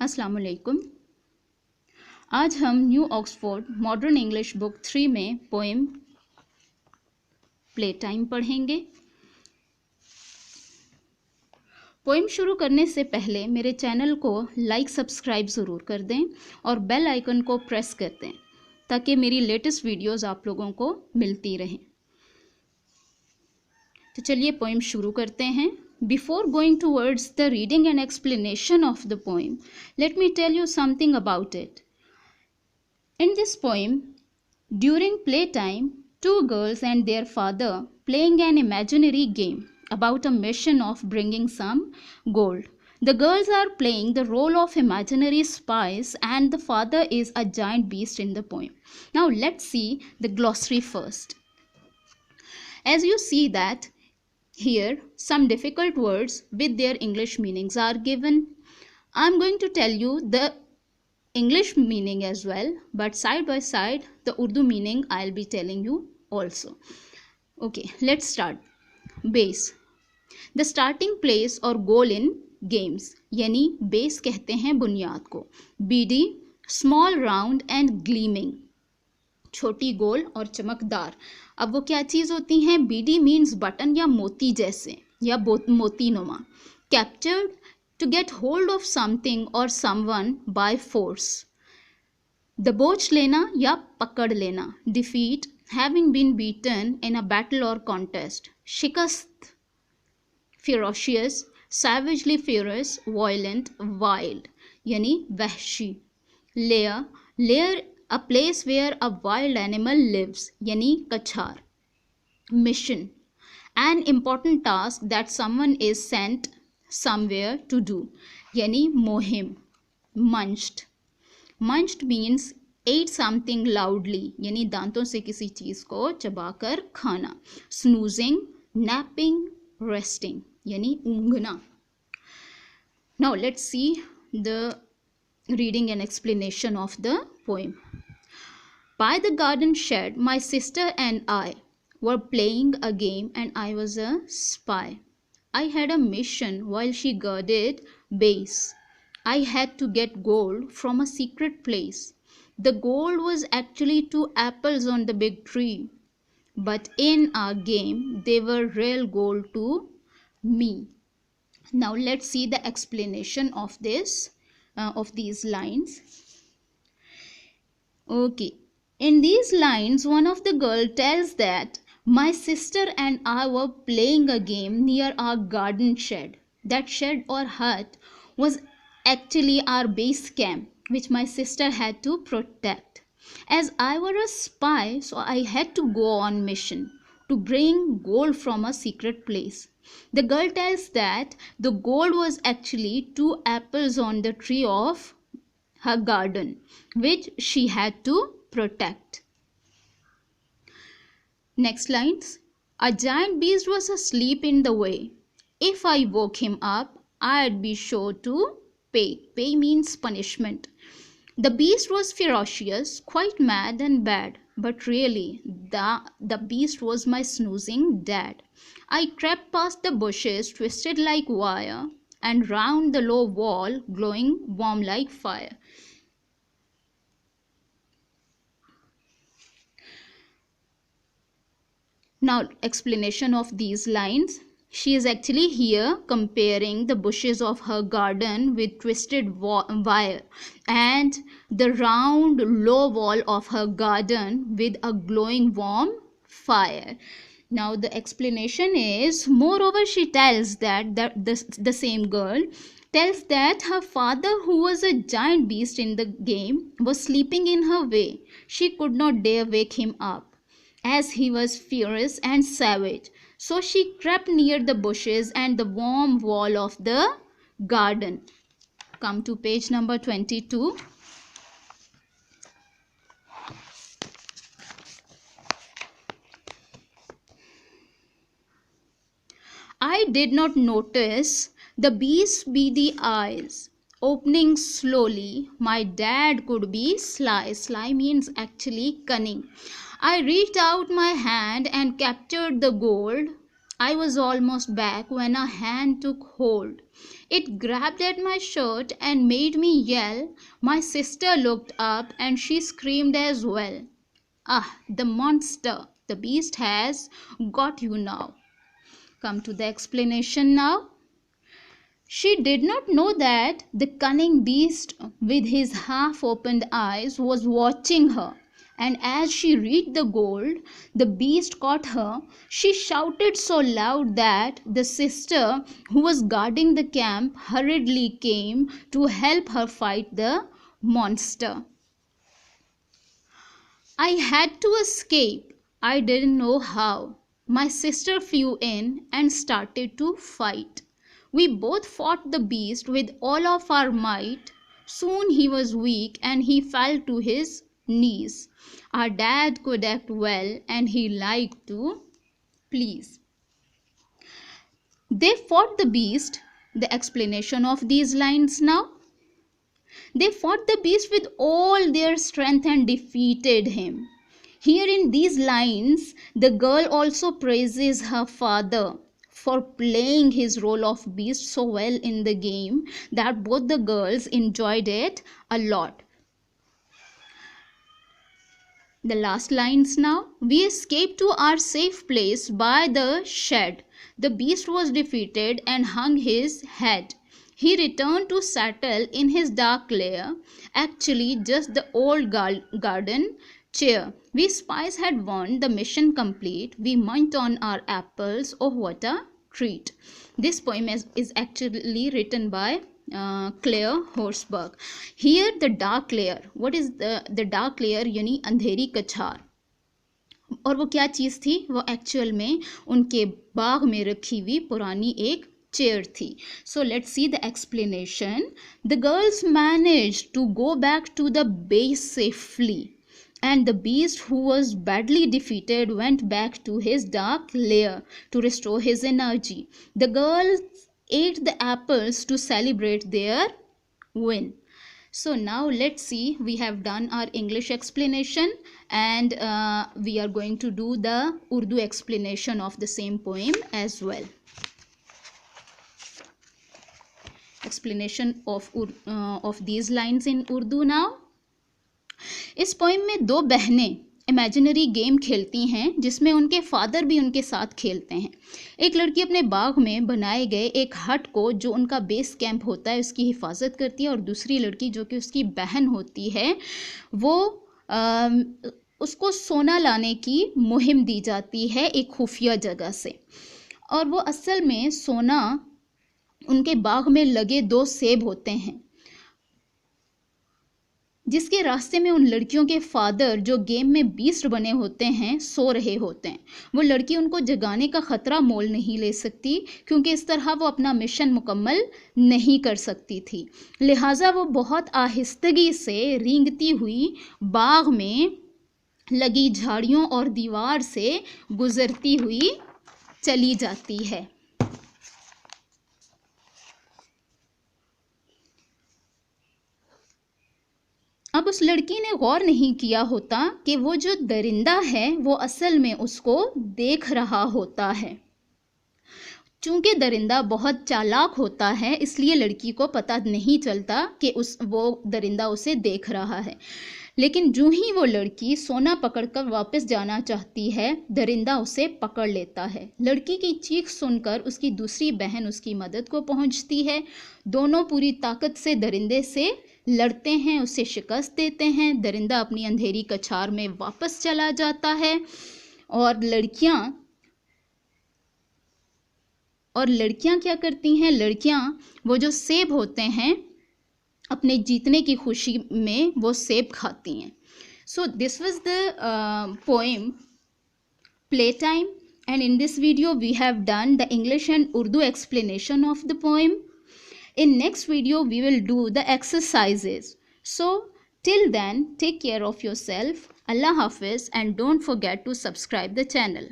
अस्सलाम वालेकुम। आज हम new Oxford modern English book 3 में पोएम प्ले टाइम पढ़ेंगे। पोएम शुरू करने से पहले मेरे चैनल को लाइक सब्सक्राइब ज़रूर कर दें और बेल आइकन को प्रेस कर दें ताकि मेरी लेटेस्ट वीडियोस आप लोगों को मिलती रहें। तो चलिए पोएम शुरू करते हैं। Before going towards the reading and explanation of the poem, let me tell you something about it. In this poem, during playtime, two girls and their father playing an imaginary game about a mission of bringing some gold. The girls are playing the role of imaginary spies and the father is a giant beast in the poem. Now let's see the glossary first. As you see that here some difficult words with their English meanings are given. I'm going to tell you the English meaning as well, but side by side the Urdu meaning I'll be telling you also. Okay, let's start. Base, the starting place or goal in games, यानी base कहते हैं बुनियाद को. BD, small round and gleaming, छोटी गोल और चमकदार. अब वो क्या चीज़ होती हैं? BD मीन्स बटन या मोती जैसे या मोती नुमा. Captured, to get hold of something और समवन बाय फोर्स. दबोच लेना या पकड़ लेना. Defeat, having been beaten in a battle और कॉन्टेस्ट. शिकस्त, ferocious, savagely furious, violent, wild यानी वहशी. Lair, lair a place where a wild animal lives यानी कछार. Mission, an important task that someone is sent somewhere to do यानी मुहिम. Munched, munched means ate something loudly यानी दांतों से किसी चीज़ को चबाकर खाना. Snoozing, napping, resting यानी ऊँघना. Now let's see the reading and explanation of the poem. By the garden shed, my sister and I were playing a game and I was a spy. I had a mission while she guarded base. I had to get gold from a secret place. The gold was actually 2 apples on the big tree. But in our game, they were real gold to me. Now let's see the explanation of these lines. Okay. In these lines, one of the girl tells that my sister and I were playing a game near our garden shed. That shed or hut was actually our base camp, which my sister had to protect. As I were a spy, so I had to go on mission to bring gold from a secret place. The girl tells that the gold was actually 2 apples on the tree of her garden, which she had to protect. Next lines. A giant beast was asleep in the way. If I woke him up, I'd be sure to pay. Pay means punishment. The beast was ferocious, quite mad and bad, but really the beast was my snoozing dad. I crept past the bushes twisted like wire and round the low wall glowing warm like fire. Now explanation of these lines. She is actually here comparing the bushes of her garden with twisted wire and the round low wall of her garden with a glowing warm fire. Now the explanation is, moreover she tells that the same girl tells that her father, who was a giant beast in the game, was sleeping in her way. She could not dare wake him up, as he was fierce and savage. So she crept near the bushes and the warm wall of the garden. Come to page number 22. I did not notice the beast's beady eyes opening slowly. My dad could be sly. Sly means actually cunning. I reached out my hand and captured the gold. I was almost back when a hand took hold. It grabbed at my shirt and made me yell. My sister looked up and she screamed as well. Ah, the monster, the beast has got you now. Come to the explanation now. She did not know that the cunning beast with his half-opened eyes was watching her, and as she reached the gold, the beast caught her. She shouted so loud that the sister who was guarding the camp hurriedly came to help her fight the monster. I had to escape. I didn't know how. My sister flew in and started to fight. We both fought the beast with all of our might. Soon he was weak and he fell to his knees. Our dad could act well and he liked to please. They fought the beast. The explanation of these lines now. They fought the beast with all their strength and defeated him. Here in these lines, the girl also praises her father for playing his role of beast so well in the game that both the girls enjoyed it a lot. The last lines now. We escaped to our safe place by the shed. The beast was defeated and hung his head. He returned to settle in his dark lair, actually just the old garden chair. We spies had won, the mission complete. We munched on our apples. Oh, what a treat. This poem is actually written by Claire Horsburgh. Here the dark layer. What is the dark layer? यानी अंधेरी कछार. और वो क्या चीज़ थी? वो actual में उनके बाग में रखी हुई पुरानी एक चेयर थी. So let's see the explanation. The girls managed to go back to the base safely. And the beast, who was badly defeated, went back to his dark lair to restore his energy. The girls ate the apples to celebrate their win. So now let's see, we have done our English explanation and we are going to do the Urdu explanation of the same poem as well. Explanation of these lines in Urdu now. इस poem में दो बहनें imaginary game खेलती हैं जिसमें उनके father भी उनके साथ खेलते हैं. एक लड़की अपने बाग में बनाए गए एक हट को, जो उनका बेस कैंप होता है, उसकी हिफाजत करती है और दूसरी लड़की, जो कि उसकी बहन होती है, वो उसको सोना लाने की मुहिम दी जाती है एक खुफिया जगह से. और वो असल में सोना उनके बाग में लगे दो सेब होते हैं जिसके रास्ते में उन लड़कियों के फादर, जो गेम में बीस्ट बने होते हैं, सो रहे होते हैं. वो लड़की उनको जगाने का ख़तरा मोल नहीं ले सकती क्योंकि इस तरह वो अपना मिशन मुकम्मल नहीं कर सकती थी. लिहाजा वो बहुत आहिस्तगी से रेंगती हुई बाग में लगी झाड़ियों और दीवार से गुजरती हुई चली जाती है. अब उस लड़की ने गौर नहीं किया होता कि वो जो दरिंदा है वो असल में उसको देख रहा होता है. चूंकि दरिंदा बहुत चालाक होता है, इसलिए लड़की को पता नहीं चलता कि वो दरिंदा उसे देख रहा है. लेकिन जो ही वो लड़की सोना पकड़कर वापस जाना चाहती है, दरिंदा उसे पकड़ लेता है. लड़की की चीख सुनकर उसकी दूसरी बहन उसकी मदद को पहुंचती है. दोनों पूरी ताकत से दरिंदे से लड़ते हैं, उसे शिकस्त देते हैं. दरिंदा अपनी अंधेरी कछार में वापस चला जाता है और लड़कियां क्या करती हैं? लड़कियां वो जो सेब होते हैं, अपने जीतने की खुशी में वो सेब खाती हैं. So this was the poem play time, and in this video we have done the English and Urdu explanation of the poem. In next video we will do the exercises. So till then, take care of yourself. Allah Hafiz, and don't forget to subscribe the channel.